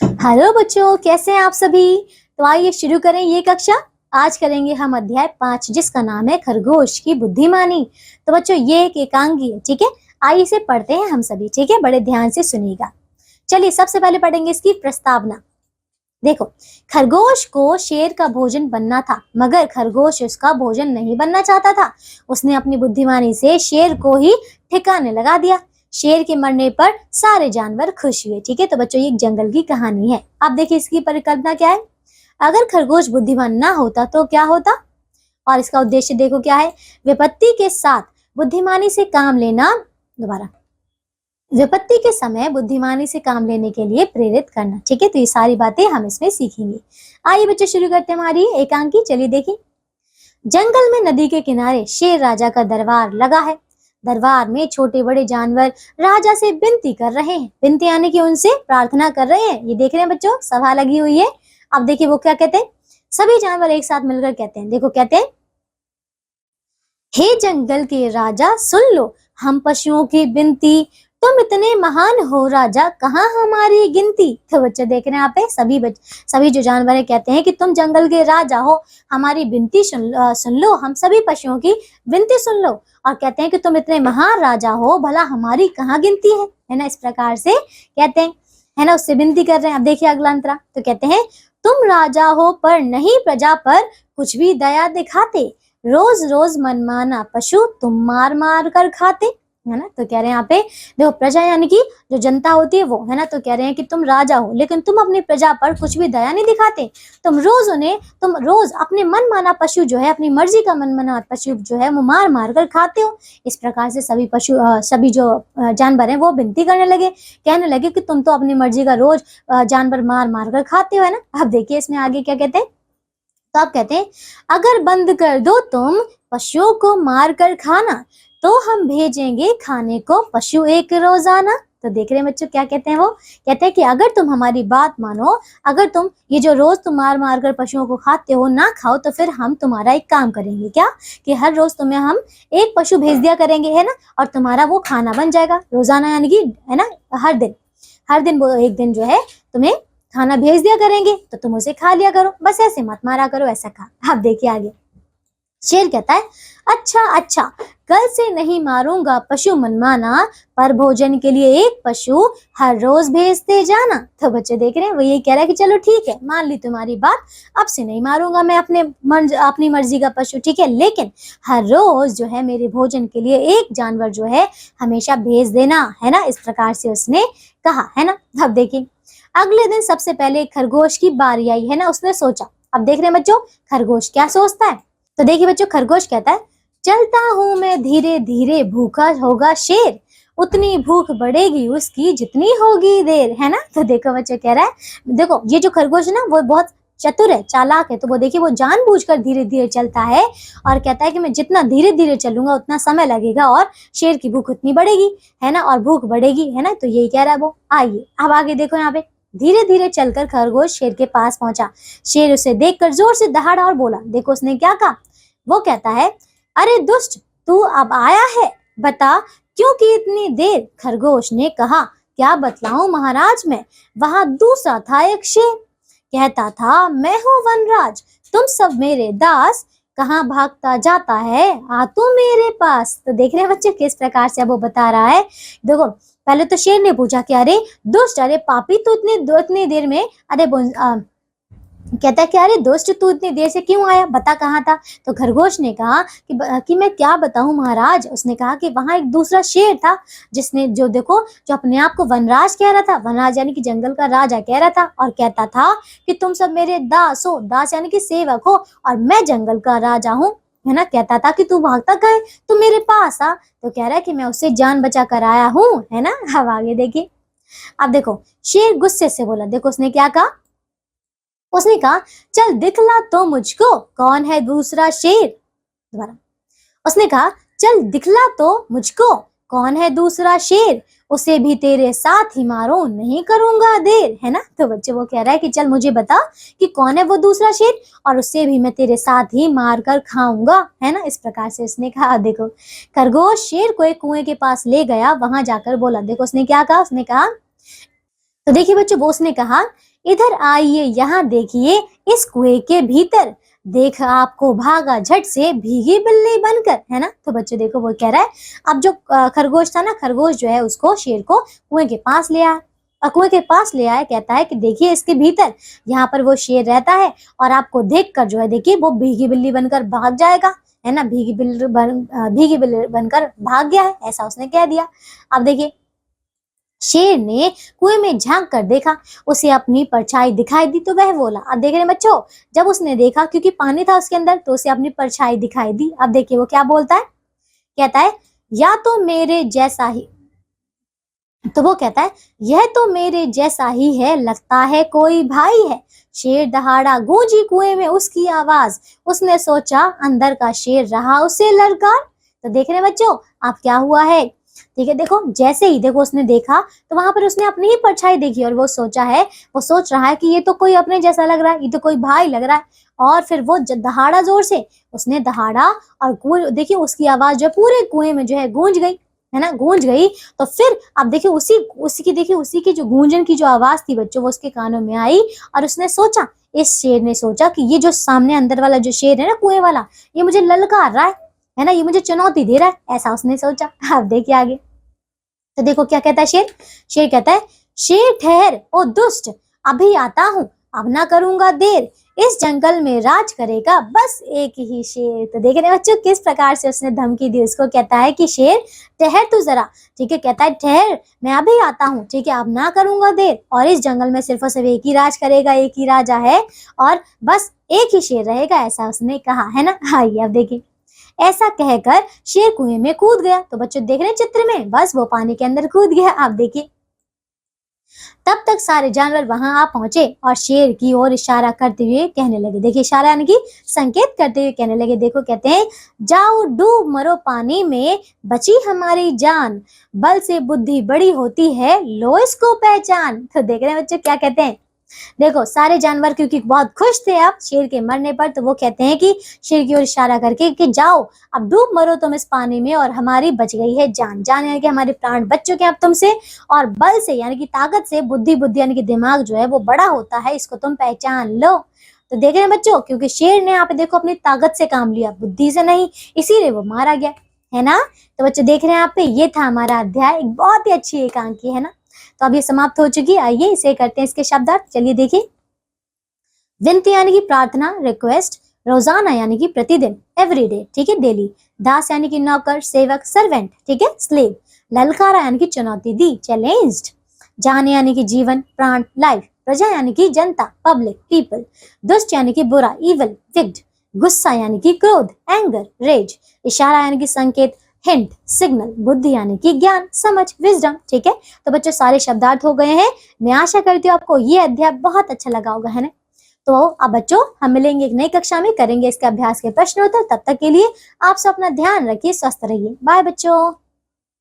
Hello बच्चों, कैसे हैं आप सभी। तो आइए शुरू करें ये कक्षा। आज करेंगे हम अध्याय 5 जिसका नाम है खरगोश की बुद्धिमानी। तो बच्चों ये एक एकांगी है, ठीक है। आइए इसे पढ़ते हैं हम सभी, ठीक है। बड़े ध्यान से सुनिएगा। चलिए सबसे पहले पढ़ेंगे इसकी प्रस्तावना। देखो, खरगोश को शेर का भोजन बनना था, मगर खरगोश उसका भोजन नहीं बनना चाहता था। उसने अपनी बुद्धिमानी से शेर को ही ठिकाने लगा दिया। शेर के मरने पर सारे जानवर खुश हुए, ठीक है। तो बच्चों ये एक जंगल की कहानी है। आप देखिए इसकी परिकल्पना क्या है। अगर खरगोश बुद्धिमान ना होता तो क्या होता, और इसका उद्देश्य देखो क्या है। विपत्ति के साथ बुद्धिमानी से काम लेना, दोबारा विपत्ति के समय बुद्धिमानी से काम लेने के लिए प्रेरित करना, ठीक है। तो ये सारी बातें हम इसमें सीखेंगे। आइए बच्चे शुरू करते हैं हमारी एकांकी। चलिए देखिए। जंगल में नदी के किनारे शेर राजा का दरबार लगा है। दरबार में छोटे बड़े जानवर राजा से विनती कर रहे हैं। विनती यानी कि उनसे प्रार्थना कर रहे हैं। ये देख रहे हैं बच्चों, सभा लगी हुई है। अब देखिए वो क्या कहते हैं। सभी जानवर एक साथ मिलकर कहते हैं, देखो कहते हैं, हे जंगल के राजा सुन लो हम पशुओं की विनती। तुम इतने महान हो राजा, कहाँ हमारी गिनती। तो बच्चे देख रहे हैं यहाँ पे सभी जो जानवर है कहते हैं कि तुम जंगल के राजा हो, हमारी विनती सुन लो, हम सभी पशुओं की विनती सुन लो। और कहते हैं कि तुम इतने महान राजा हो, भला हमारी कहाँ गिनती है ना। इस प्रकार से कहते हैं, है ना, उससे विनती कर रहे हैं। अब देखिए अगला अंतरा। तो कहते हैं, तुम राजा हो पर नहीं प्रजा पर कुछ भी दया दिखाते। रोज रोज मनमाना पशु तुम मार मार कर खाते, है ना। तो कह रहे हैं यहाँ पे देखो, प्रजा यानी कि जो जनता होती है वो, है ना। तो कह रहे हैं कि तुम राजा हो लेकिन तुम अपनी प्रजा पर कुछ भी दया नहीं दिखाते। तुम रोज अपने मनमाना पशु जो है, अपनी मर्जी का मनमाना पशु जो है वो मार मार कर खाते हो। इस प्रकार से सभी जो जानवर हैं वो विनती करने लगे, कहने लगे कि तुम तो अपनी मर्जी का रोज जानवर मार मार कर खाते हो, है ना। अब देखिए इसमें आगे क्या कहते हैं। तो आप कहते हैं, अगर बंद कर दो तुम पशुओं को मार कर खाना, तो हम भेजेंगे खाने को पशु एक रोजाना। तो देख रहे हैं बच्चों क्या कहते हैं। वो कहते हैं कि अगर तुम हमारी बात मानो, अगर तुम ये जो रोज तुम मार मार कर पशुओं को खाते हो ना खाओ, तो फिर हम तुम्हारा एक काम करेंगे, क्या कि हर रोज तुम्हें हम एक पशु भेज दिया करेंगे, है ना। और तुम्हारा वो खाना बन जाएगा रोजाना, यानी कि, है ना, हर दिन वो एक दिन जो है तुम्हें खाना भेज दिया करेंगे, तो तुम उसे खा लिया करो, बस ऐसे मत मारा करो, ऐसा कहा। अब देखिए आगे। शेर कहता है, अच्छा कल से नहीं मारूंगा पशु मनमाना, पर भोजन के लिए एक पशु हर रोज भेजते जाना। तो बच्चे देख रहे हैं वो ये कह रहा है कि चलो ठीक है, मान ली तुम्हारी बात, अब से नहीं मारूंगा मैं अपनी मर्जी का पशु, ठीक है, लेकिन हर रोज जो है मेरे भोजन के लिए एक जानवर जो है हमेशा भेज देना, है ना। इस प्रकार से उसने कहा, है ना। अब देखिए अगले दिन सबसे पहले खरगोश की बारी आई, है ना। उसने सोचा, अब देख रहे हैं बच्चों खरगोश क्या सोचता है। तो देखिए बच्चों खरगोश कहता है, चलता हूं मैं धीरे धीरे, भूखा होगा शेर, उतनी भूख बढ़ेगी उसकी जितनी होगी देर, है ना। तो देखो बच्चों कह रहा है, देखो ये जो खरगोश है ना वो बहुत चतुर है, चालाक है। तो वो देखिए वो जानबूझकर धीरे धीरे चलता है और कहता है कि मैं जितना धीरे धीरे चलूंगा उतना समय लगेगा और शेर की भूख उतनी बढ़ेगी, है ना, और भूख बढ़ेगी, है ना। तो यही कह रहा है वो। आइए अब आगे देखो यहाँ पे। धीरे धीरे चलकर खरगोश शेर के पास पहुंचा। शेर उसे देखकर जोर से दहाड़ा और बोला। देखो उसने क्या कहा। वो कहता है, अरे दुष्ट, तू अब आया है, बता क्यों की इतनी देर। खरगोश ने कहा, क्या बतलाऊं महाराज मैं। वहां दूसरा था एक शेर, कहता था, मैं हूँ वनराज, तुम सब मेरे दास, कहाँ भागता जाता है आ तू मेरे पास। तो देख रहे हैं बच्चे किस प्रकार से अब वो बता रहा है। देखो पहले तो शेर ने पूछा कि अरे दुष्ट, अरे पापी, तू इतनी देर में, अरे कहता है कि अरे दोस्त तू इतनी देर से क्यों आया, बता कहाँ था। तो खरगोश ने कहा कि मैं क्या बताऊं महाराज। उसने कहा कि वहां एक दूसरा शेर था जिसने जो अपने आप को वनराज कह रहा था, वनराज यानी कि जंगल का राजा कह रहा था, और कहता था कि तुम सब मेरे दास हो, दास यानी कि सेवक हो, और मैं जंगल का राजा हूँ, है ना। कहता था कि तू भागता कहाँ है, तू मेरे पास आ। तो कह रहा है कि मैं उससे जान बचा कर आया हूँ, है ना। अब आगे देखिए। अब देखो शेर गुस्से से बोला। देखो उसने क्या कहा। उसने कहा, चल दिखला तो मुझको कौन है दूसरा शेर। दोबारा उसने कहा, चल दिखला तो मुझको कौन है दूसरा शेर, उसे भी तेरे साथ ही मारो, नहीं करूंगा देर, है ना। तो बच्चे वो कह रहा है कि चल मुझे बता कि कौन है वो दूसरा शेर, और उससे भी मैं तेरे साथ ही मार कर खाऊंगा, है ना। इस प्रकार से उसने कहा। देखो खरगोश शेर को एक कुएं के पास ले गया, वहां जाकर बोला। देखो उसने क्या कहा। उसने कहा, तो देखिए बच्चों, बोस ने कहा, इधर आइए, यहाँ देखिए, इस कुएं के भीतर देखा आपको भागा झट से भीगी बिल्ली बनकर, है ना। तो बच्चों देखो, वो कह रहा है, अब जो खरगोश था ना, खरगोश जो है उसको शेर को कुएं के पास ले आया, और कुएं के पास ले आया, कहता है कि देखिए इसके भीतर यहाँ पर वो शेर रहता है, और आपको देखकर जो है देखिए वो भीगी बिल्ली बनकर भाग जाएगा, है ना। भीगी बिल्ली बनकर भाग गया है, ऐसा उसने कह दिया। अब देखिए, शेर ने कुएं में झांक कर देखा, उसे अपनी परछाई दिखाई दी तो वह बोला। अब देख रहे हैं बच्चों, जब उसने देखा, क्योंकि पानी था उसके अंदर, तो उसे अपनी परछाई दिखाई दी। अब देखिए वो क्या बोलता है, कहता है, या तो मेरे जैसा ही, तो वो कहता है, यह तो मेरे जैसा ही है, लगता है कोई भाई है। शेर दहाड़ा, गूंजी कुएं में उसकी आवाज, उसने सोचा अंदर का शेर रहा उसे ललकार। तो देख रहे हैं बच्चों, आप क्या हुआ है, ठीक है। देखो, जैसे ही देखो उसने देखा, तो वहां पर उसने अपनी ही परछाई देखी, और वो सोच रहा है कि ये तो कोई अपने जैसा लग रहा है, ये तो कोई भाई लग रहा है। और फिर वो दहाड़ा, जोर से उसने दहाड़ा, और देखिए उसकी आवाज जो पूरे कुएं में जो है गूंज गई, है ना, गूंज गई। तो फिर अब देखिए उसी की जो गूंजन की जो आवाज थी बच्चों, वो उसके कानों में आई, और उसने सोचा, इस शेर ने सोचा कि ये जो सामने अंदर वाला जो शेर है ना, कुएं वाला, ये मुझे ललकार रहा है ना, ये मुझे चुनौती दे रहा है, ऐसा उसने सोचा। अब देखिए आगे, तो देखो क्या कहता है शेर। शेर कहता है, शेर ठहर ओ दुष्ट, अभी आता हूँ, अब ना करूंगा देर, इस जंगल में राज करेगा बस एक ही शेर। तो देख रहे हैं बच्चों, किस प्रकार से उसने धमकी दी उसको। कहता है कि शेर ठहर तू जरा, ठीक है, कहता है ठहर, मैं अभी आता हूँ, ठीक है, अब ना करूंगा देर, और इस जंगल में सिर्फ और सिर्फ एक ही राज करेगा, एक ही राजा है, और बस एक ही शेर रहेगा, ऐसा उसने कहा, है ना। आइए अब देखिए, ऐसा कहकर शेर कुएं में कूद गया। तो बच्चों देख रहे हैं चित्र में, बस वो पानी के अंदर कूद गया। आप देखिए, तब तक सारे जानवर वहां आ पहुंचे और शेर की ओर इशारा करते हुए कहने लगे। देखिए, इशारा यानी कि संकेत करते हुए कहने लगे। देखो, कहते हैं, जाओ डूब मरो पानी में, बची हमारी जान, बल से बुद्धि बड़ी होती है, लो इसको पहचान। तो देख रहे हैं बच्चों क्या कहते हैं। देखो, सारे जानवर क्योंकि बहुत खुश थे अब शेर के मरने पर, तो वो कहते हैं कि शेर की ओर इशारा करके कि जाओ अब डूब मरो तुम इस पानी में, और हमारी बच गई है जान, जान यानी कि हमारे प्राण बच चुके हैं अब तुमसे, और बल से यानी कि ताकत से, बुद्धि यानी कि दिमाग जो है वो बड़ा होता है, इसको तुम पहचान लो। तो देख रहे हैं बच्चों, क्योंकि शेर ने यहाँ पे देखो अपनी ताकत से काम लिया, बुद्धि से नहीं, इसीलिए वो मारा गया, है ना। तो बच्चों देख रहे हैं यहाँ पे, ये था हमारा अध्याय, एक बहुत ही अच्छी एकांकी, है ना। तो अब ये समाप्त हो चुकी है। आइए इसे करते हैं इसके शब्दार्थ। चलिए देखिए, विनती यानी कि प्रार्थना, रिक्वेस्ट, रोजाना यानी कि प्रतिदिन, एवरीडे, ठीक है, डेली, दास यानी कि नौकर, सेवक, सर्वेंट, ठीक है, स्लेव, ललकारा यानी कि चुनौती दी, चैलेंज्ड, जान यानी कि जीवन, प्राण, लाइफ, प्रजा यानी कि जनता, पब्लिक, पीपल, दुष्ट यानी कि बुरा, इविल, विक्ड, गुस्सा यानी कि क्रोध, एंगर, रेज, इशारा यानी कि संकेत, हिंट, सिग्नल, बुद्धि यानी कि ज्ञान, समझ, विजडम, ठीक है। तो बच्चों सारे शब्दार्थ हो गए हैं। मैं आशा करती हूँ आपको ये अध्याय बहुत अच्छा लगा होगा, है ना। तो अब बच्चों हम मिलेंगे एक नई कक्षा में, करेंगे इसके अभ्यास के प्रश्न उत्तर। तब तक के लिए आप सब अपना ध्यान रखिए, स्वस्थ रहिए। बाय बच्चों।